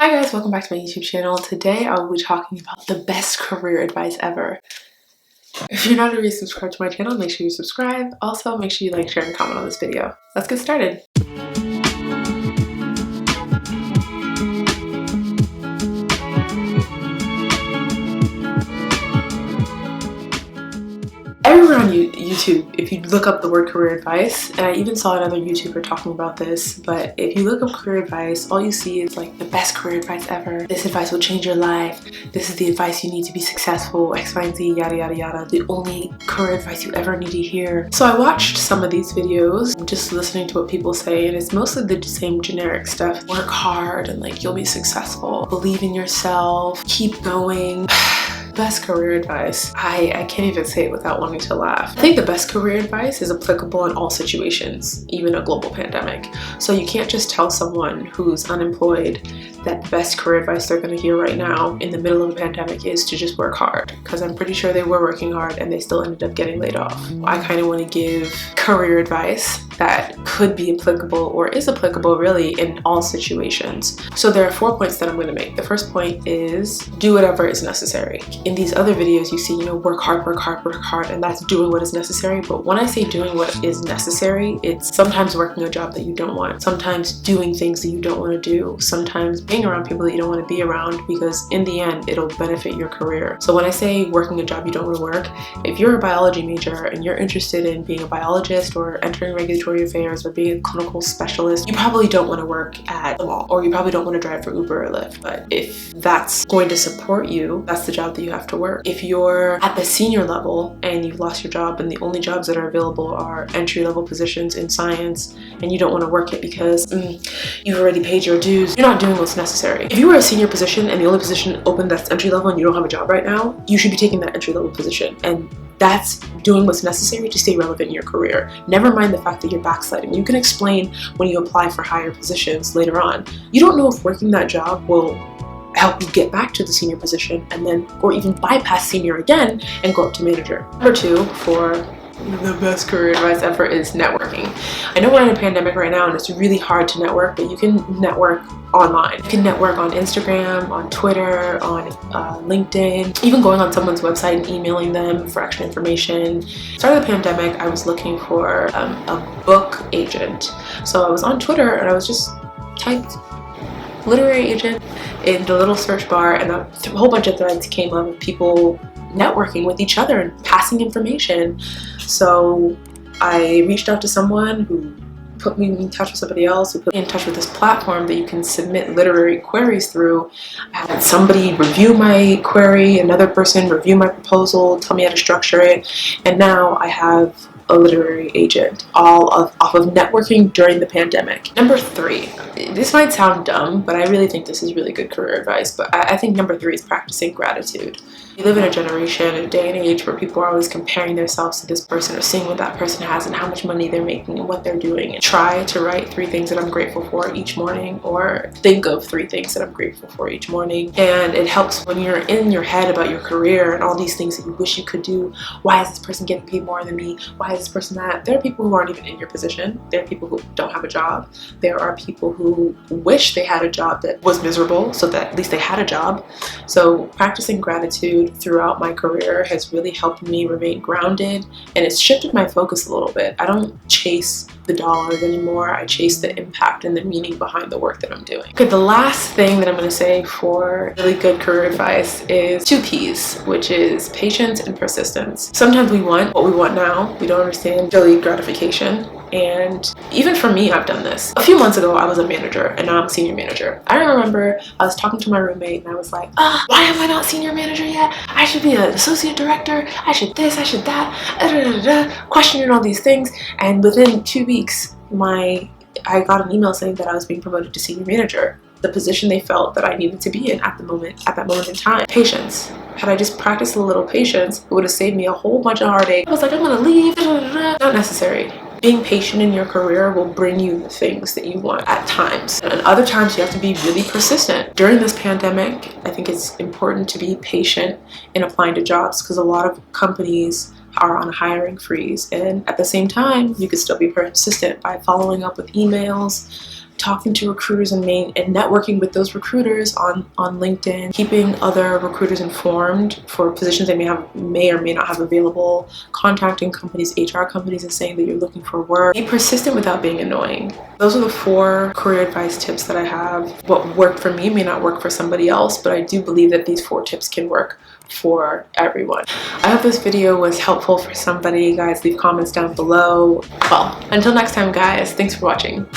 Hi guys, welcome back to my YouTube channel. Today I will be talking about the best career advice ever. If you're not already subscribed to my channel, make sure you subscribe. Also, make sure you like, share, and comment on this video. Let's get started. Everywhere on YouTube, if you look up the word career advice, and I even saw another YouTuber talking about this, but if you look up career advice, all you see is like the best career advice ever. This advice will change your life. This is the advice you need to be successful, X, Y, and Z, yada, yada, yada. The only career advice you ever need to hear. So I watched some of these videos, just listening to what people say, and it's mostly the same generic stuff. Work hard and like you'll be successful. Believe in yourself. Keep going. Best career advice. I can't even say it without wanting to laugh. I think the best career advice is applicable in all situations, even a global pandemic. So you can't just tell someone who's unemployed that the best career advice they're going to hear right now in the middle of a pandemic is to just work hard, because I'm pretty sure they were working hard and they still ended up getting laid off. I kind of want to give career advice that could be applicable or is applicable really in all situations. So there are 4 points that I'm going to make. The first point is do whatever is necessary. In these other videos you see, work hard, work hard, work hard, and that's doing what is necessary. But when I say doing what is necessary, it's sometimes working a job that you don't want, sometimes doing things that you don't want to do, sometimes being around people that you don't want to be around, because in the end it'll benefit your career. So when I say working a job you don't want to work, if you're a biology major and you're interested in being a biologist or entering regulatory affairs or being a clinical specialist, you probably don't want to work at the mall, or you probably don't want to drive for Uber or Lyft. But if that's going to support you, that's the job that you have to work. If you're at the senior level and you've lost your job and the only jobs that are available are entry-level positions in science and you don't want to work it because you've already paid your dues, you're not doing what's necessary. If you were a senior position and the only position open that's entry level and you don't have a job right now, you should be taking that entry level position, and that's doing what's necessary to stay relevant in your career. Never mind the fact that you're backsliding. You can explain when you apply for higher positions later on. You don't know if working that job will help you get back to the senior position and then, or even bypass senior again and go up to manager. Number 2 for the best career advice ever is networking. I know we're in a pandemic right now and it's really hard to network, but you can network online. You can network on Instagram, on Twitter, on LinkedIn, even going on someone's website and emailing them for extra information. Start of the pandemic, I was looking for a book agent. So I was on Twitter and I was just typed literary agent in the little search bar, and a whole bunch of threads came up of people networking with each other and passing information. So I reached out to someone who put me in touch with somebody else who put me in touch with this platform that you can submit literary queries through. I had somebody review my query, another person review my proposal, tell me how to structure it, and now I have a literary agent, off of networking during the pandemic. Number 3, this might sound dumb, but I really think this is really good career advice, but I think number 3 is practicing gratitude. We live in a generation, a day and age where people are always comparing themselves to this person or seeing what that person has and how much money they're making and what they're doing. And try to write 3 things that I'm grateful for each morning, or think of 3 things that I'm grateful for each morning. And it helps when you're in your head about your career and all these things that you wish you could do. Why is this person getting paid more than me? Why is this person that? There are people who aren't even in your position. There are people who don't have a job. There are people who wish they had a job that was miserable so that at least they had a job. So practicing gratitude throughout my career has really helped me remain grounded, and it's shifted my focus a little bit. I don't chase the dollars anymore. I chase the impact and the meaning behind the work that I'm doing. Okay, the last thing that I'm going to say for really good career advice is 2 P's, which is patience and persistence. Sometimes we want what we want now. We don't understand delayed gratification. And even for me, I've done this. A few months ago, I was a manager and now I'm a senior manager. I remember I was talking to my roommate and I was like, why am I not senior manager yet? I should be an associate director. I should this, I should that, questioning all these things. And within 2 weeks, I got an email saying that I was being promoted to senior manager, the position they felt that I needed to be in at that moment in time. Patience. Had I just practiced a little patience, it would have saved me a whole bunch of heartache. I was like, I'm gonna leave. Not necessary. Being patient in your career will bring you the things that you want at times. And other times you have to be really persistent. During this pandemic, I think it's important to be patient in applying to jobs, because a lot of companies are on a hiring freeze. And at the same time, you could still be persistent by following up with emails, talking to recruiters and networking with those recruiters on LinkedIn, keeping other recruiters informed for positions they may or may not have available, contacting companies, HR companies, and saying that you're looking for work. Be persistent without being annoying. Those are the 4 career advice tips that I have. What worked for me may not work for somebody else, but I do believe that these 4 tips can work for everyone. I hope this video was helpful for somebody. Guys, leave comments down below. Well, until next time, guys, thanks for watching.